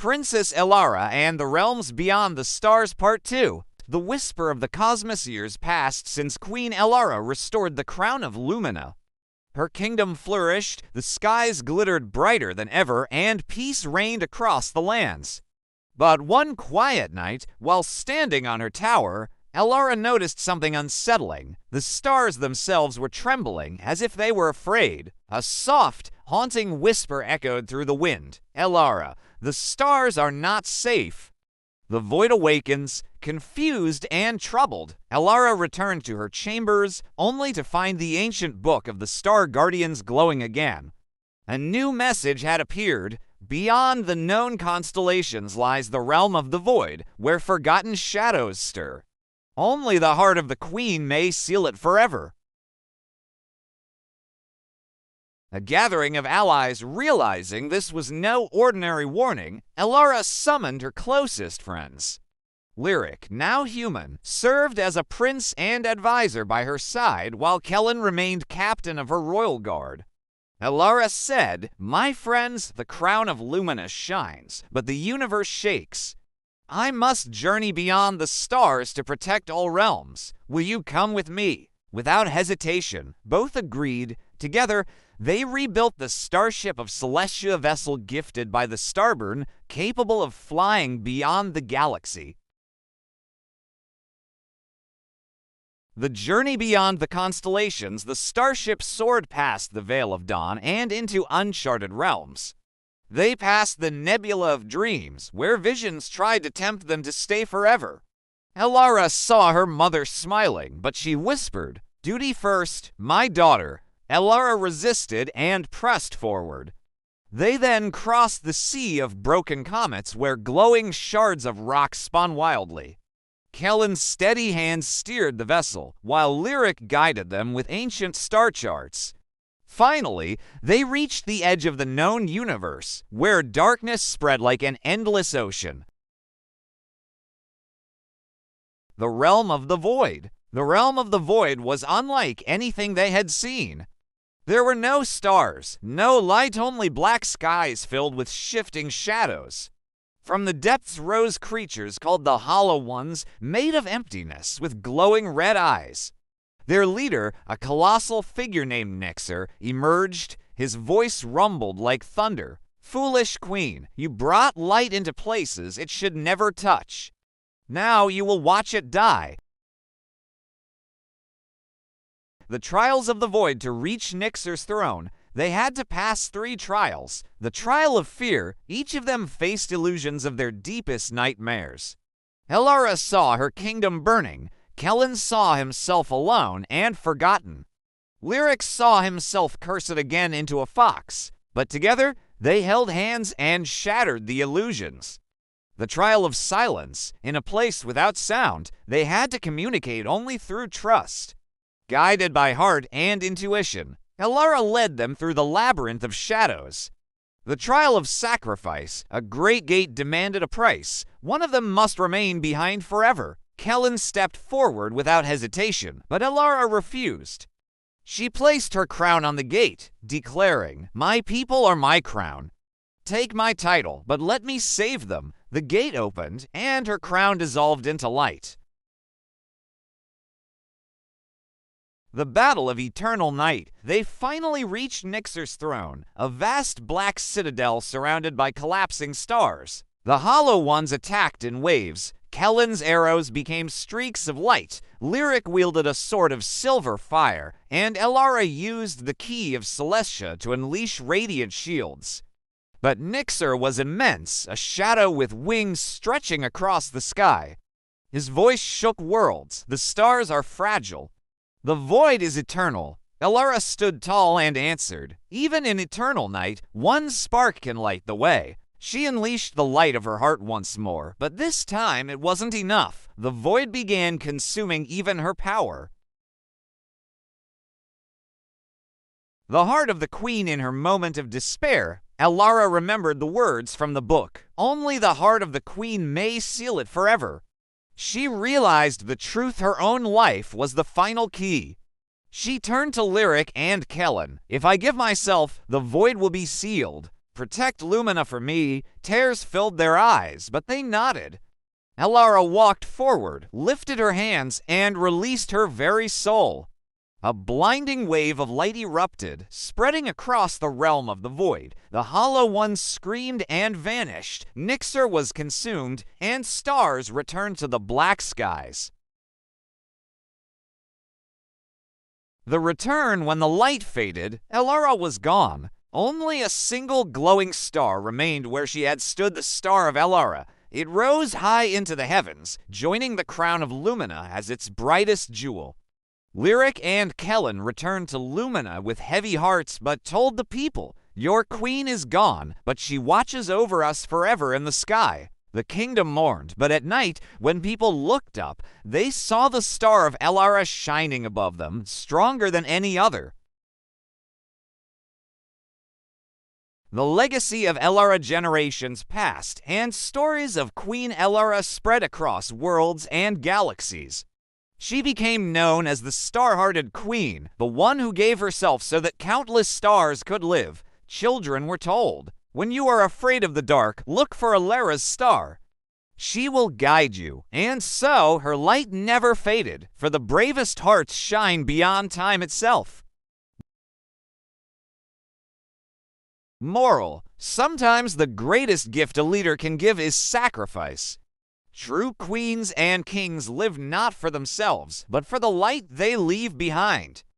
Princess Elara and the Realms Beyond the Stars Part 2. The whisper of the cosmos years passed since Queen Elara restored the crown of Lumina. Her kingdom flourished, the skies glittered brighter than ever, and peace reigned across the lands. But one quiet night, while standing on her tower, Elara noticed something unsettling. The stars themselves were trembling, as if they were afraid. A soft, haunting whisper echoed through the wind. "Elara, the stars are not safe." The void awakens, confused and troubled. Elara returned to her chambers, only to find the ancient book of the Star Guardians glowing again. A new message had appeared. Beyond the known constellations lies the realm of the void, where forgotten shadows stir. Only the heart of the queen may seal it forever. A gathering of allies realizing this was no ordinary warning, Elara summoned her closest friends. Lyric, now human, served as a prince and advisor by her side, while Kellen remained captain of her royal guard. Elara said, "My friends, the crown of Lumina shines, but the universe shakes. I must journey beyond the stars to protect all realms. Will you come with me?" Without hesitation, both agreed. Together, they rebuilt the starship of Celestia vessel gifted by the Starburn, capable of flying beyond the galaxy. The journey beyond the constellations, the starship soared past the Veil of Dawn and into uncharted realms. They passed the Nebula of Dreams, where visions tried to tempt them to stay forever. Elara saw her mother smiling, but she whispered, "Duty first, my daughter." Elara resisted and pressed forward. They then crossed the sea of broken comets, where glowing shards of rock spun wildly. Kellen's steady hands steered the vessel, while Lyric guided them with ancient star charts. Finally, they reached the edge of the known universe, where darkness spread like an endless ocean. The realm of the void. The realm of the void was unlike anything they had seen. There were no stars, no light, only black skies filled with shifting shadows. From the depths rose creatures called the Hollow Ones, made of emptiness, with glowing red eyes. Their leader, a colossal figure named Nixer, emerged. His voice rumbled like thunder. "Foolish queen, you brought light into places it should never touch. Now you will watch it die." The trials of the void. To reach Nixer's throne, they had to pass 3 trials. The trial of fear, each of them faced illusions of their deepest nightmares. Elara saw her kingdom burning. Kellen saw himself alone and forgotten. Lyric saw himself cursed again into a fox, but together they held hands and shattered the illusions. The trial of silence. In a place without sound, they had to communicate only through trust. Guided by heart and intuition, Elara led them through the labyrinth of shadows. The trial of sacrifice. A great gate demanded a price. One of them must remain behind forever. Kellen stepped forward without hesitation, but Elara refused. She placed her crown on the gate, declaring, "My people are my crown. Take my title, but let me save them." The gate opened, and her crown dissolved into light. The battle of eternal night. They finally reached Nixer's throne, a vast black citadel surrounded by collapsing stars. The Hollow Ones attacked in waves. Kellen's arrows became streaks of light. Lyric wielded a sword of silver fire, and Elara used the key of Celestia to unleash radiant shields. But Nixer was immense, a shadow with wings stretching across the sky. His voice shook worlds. "The stars are fragile. The void is eternal." Elara stood tall and answered, "Even in eternal night, one spark can light the way." She unleashed the light of her heart once more, but this time it wasn't enough. The void began consuming even her power. The heart of the queen in her moment of despair. Elara remembered the words from the book. Only the heart of the queen may seal it forever. She realized the truth. Her own life was the final key. She turned to Lyric and Kellen. "If I give myself, the void will be sealed. Protect Lumina for me. Tears filled their eyes, but they nodded. Elara walked forward, lifted her hands, and released her very soul. A blinding wave of light erupted, spreading across the realm of the void. The Hollow Ones screamed and vanished. Nixer was consumed, and stars returned to the black skies. The return when the light faded, Elara was gone. Only a single glowing star remained where she had stood, the Star of Elara. It rose high into the heavens, joining the crown of Lumina as its brightest jewel. Lyric and Kellen returned to Lumina with heavy hearts, but told the people, "Your queen is gone, but she watches over us forever in the sky." The kingdom mourned, but at night, when people looked up, they saw the Star of Elara shining above them, stronger than any other. The legacy of Elara generations passed, and stories of Queen Elara spread across worlds and galaxies. She became known as the Star-Hearted Queen, the one who gave herself so that countless stars could live. Children were told, "When you are afraid of the dark, look for Elara's star. She will guide you." And so her light never faded, for the bravest hearts shine beyond time itself. Moral: sometimes the greatest gift a leader can give is sacrifice. True queens and kings live not for themselves, but for the light they leave behind.